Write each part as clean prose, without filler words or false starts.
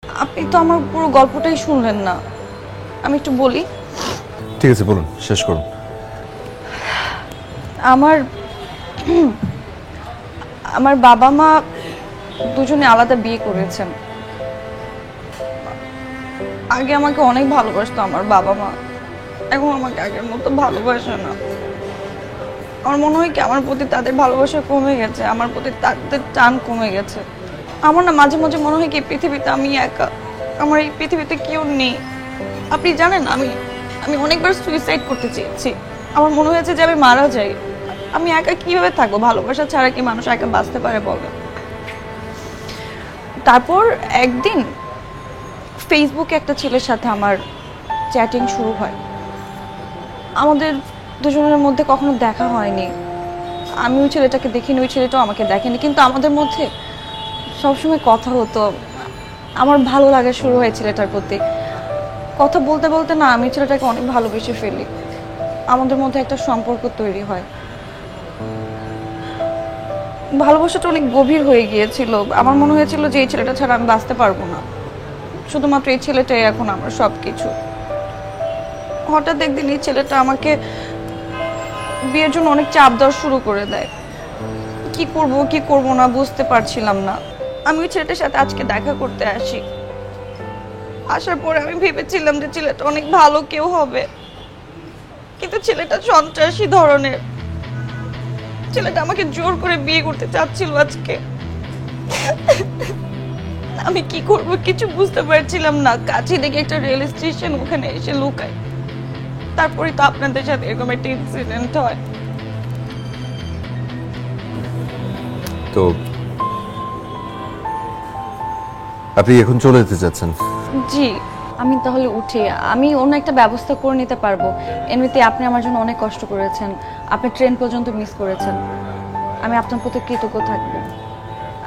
আপনি তো আমার পুরো গল্পটাই শুনলেন না, আমি একটু বলি। ঠিক আছে, বলুন, শেষ করুন। আমার আমার বাবা মা দুজনে আলাদা বিয়ে করেছেন। আগে আমাকে অনেক ভালোবাসতো আমার বাবা মা, এখন আমাকে আগের মতো ভালোবাসে না। আমার মনে হয় কি আমার প্রতি তাদের ভালোবাসা কমে গেছে, আমার প্রতি তাদের টান কমে গেছে। আমার না মাঝে মাঝে মনে হয় কি পৃথিবীতে আমি একা, আমার এই পৃথিবীতে কেউ নেই। আপনি জানেন আমি আমি অনেকবার সুইসাইড করতে চেয়েছি। আমার মনে হয়েছে যে আমি মারা যাই। আমি একা কিভাবে থাকবো? ভালোবাসা ছাড়া কি মানুষ একা বাঁচতে পারে বলে? তারপর একদিন ফেসবুকে একটা ছেলের সাথে আমার চ্যাটিং শুরু হয়। আমাদের দুজনের মধ্যে কখনো দেখা হয়নি, আমি ওই ছেলেটাকে দেখিনি, ওই ছেলেটাও আমাকে দেখেনি, কিন্তু আমাদের মধ্যে সবসময় কথা হতো। আমার ভালো লাগা শুরু হয় ছেলেটার প্রতি। কথা বলতে বলতে না আমি ছেলেটাকে অনেক ভালোবেসে ফেলি। আমাদের মধ্যে একটা সম্পর্ক তৈরি হয়। ভালোবাসাটা অনেক গভীর হয়ে গিয়েছিল। আমার মনে হয়েছিল যে এই ছেলেটা ছাড়া আমি বাঁচতে পারবো না, শুধুমাত্র এই ছেলেটাই এখন আমার সবকিছু। হঠাৎ একদিন এই ছেলেটা আমাকে বিয়ের জন্য অনেক চাপ দেওয়া শুরু করে দেয়। কি করব কি করব না বুঝতে পারছিলাম না। আমি ওই ছেলেটার সাথে আজকে দেখা করতে আসি। আসার পরে আমি ভেবেছিলাম যে ছেলেটা অনেক ভালো কেউ হবে, কিন্তু ছেলেটা সন্ত্রাসী ধরনের। ছেলেটা আমাকে জোর করে বিয়ে করতে চাচ্ছিল আজকে। আমি কি করব কিছু বুঝতে পারছিলাম না। কাছে দেখে একটা রেল স্টেশন, ওখানে এসে লুকাই। তারপরে তো আপনাদের সাথে এরকম একটা ইনসিডেন্ট হয়। তো আপনি এখন চলে যেতে চাচ্ছেন? জি, আমি তাহলে উঠি। আমি অন্য একটা ব্যবস্থা করে নিতে পারবো। এমনিতে আপনি আমার জন্য অনেক কষ্ট করেছেন, আপনি ট্রেন পর্যন্ত মিস করেছেন। আমি আপনার প্রতি কৃতজ্ঞ থাকবো।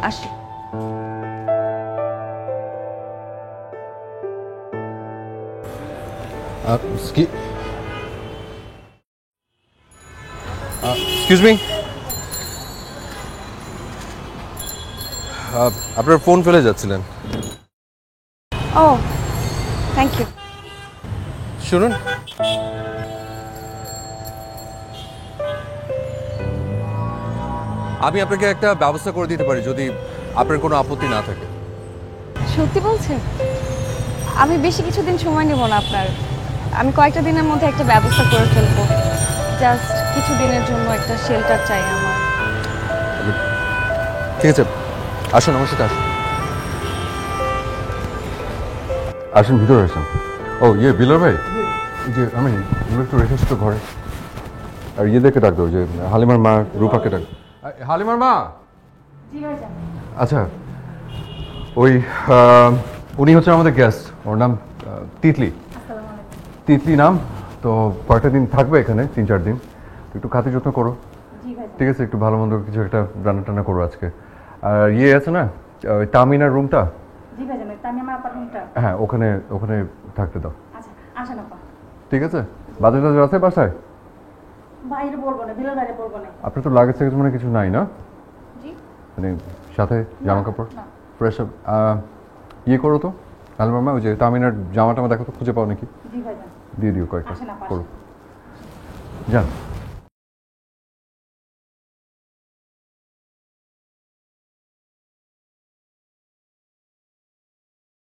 আসি। এক্সকিউজ মি, আপনার ফোন ফেলে যাচ্ছিলেন। ও, থ্যাংক ইউ। শুনুন, আমি আপনাকে একটা ব্যবস্থা করে দিতে পারি যদি আপনার কোনো আপত্তি না থাকে। সত্যি বলছেন? আমি বেশি কিছুদিন সময় নেব না আপনার। আমি কয়েকটা দিনের মধ্যে একটা ব্যবস্থা করে ফেলবো। জাস্ট কিছু দিনের জন্য একটা শেল্টার চাই আমার। ঠিক আছে, আসুন আমার সাথে আসুন। আসুন, ভিতরে আসুন। ও ইয়ে বিলাল ভাই, এই যে আমি এগুলো একটু রেখে এসেছি তো ঘরে। আর ইয়েদেরকে ডাক দাও, যে হালিমার মা রূপাকে ডাক। হালিমার মা। আচ্ছা, ওই উনি হচ্ছে আমাদের গেস্ট, ওর নাম তিতলি। তিতলি নাম। তো কয়েকটা দিন থাকবে এখানে, 3-4 দিন। একটু খাতির যত্ন করো, ঠিক আছে? একটু ভালো মন্দ কিছু একটা রান্না টান্না করো আজকে। আর ইয়ে আছে না, ওই তামিনার রুমটা, হ্যাঁ ওখানে ওখানে থাকতে দাও। ঠিক আছে? বাজার টাজার আছে বাসায়? আপনার তো লাগেজ টাগেজ মানে কিছু নাই না? মানে সাথে জামা কাপড় ফ্রেশ আপ ইয়ে করো তো আলমার মা, ওই যে তামিনার জামা টামা দেখো তো, খুঁজে পাও নাকি? দিয়ে দিও কয়েকটা, করো। যান।